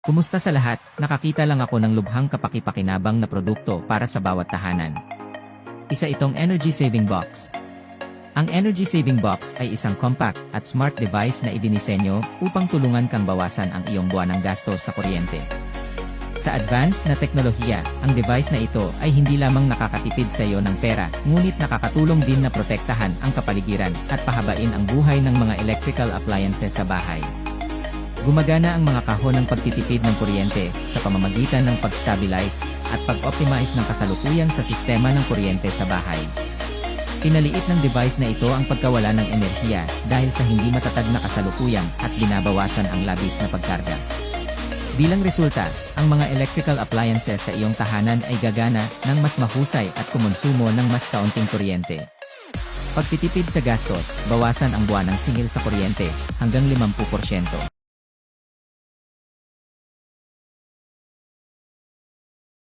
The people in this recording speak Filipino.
Kumusta sa lahat? Nakakita lang ako ng lubhang kapaki-pakinabang na produkto para sa bawat tahanan. Isa itong Energy Saving Box. Ang Energy Saving Box ay isang compact at smart device na idinisenyo upang tulungan kang bawasan ang iyong buwanang gastos sa kuryente. Sa advanced na teknolohiya, ang device na ito ay hindi lamang nakakatipid sa iyo ng pera, ngunit nakakatulong din na protektahan ang kapaligiran at pahabain ang buhay ng mga electrical appliances sa bahay. Gumagana ang mga kahon ng pagtitipid ng kuryente sa pamamagitan ng pag-stabilize at pag-optimize ng kasalukuyan sa sistema ng kuryente sa bahay. Pinaliit ng device na ito ang pagkawala ng enerhiya dahil sa hindi matatag na kasalukuyan at binabawasan ang labis na pagkarga. Bilang resulta, ang mga electrical appliances sa iyong tahanan ay gagana ng mas mahusay at kumonsumo ng mas kaunting kuryente. Pagtitipid sa gastos, bawasan ang buwanang singil sa kuryente hanggang 50%.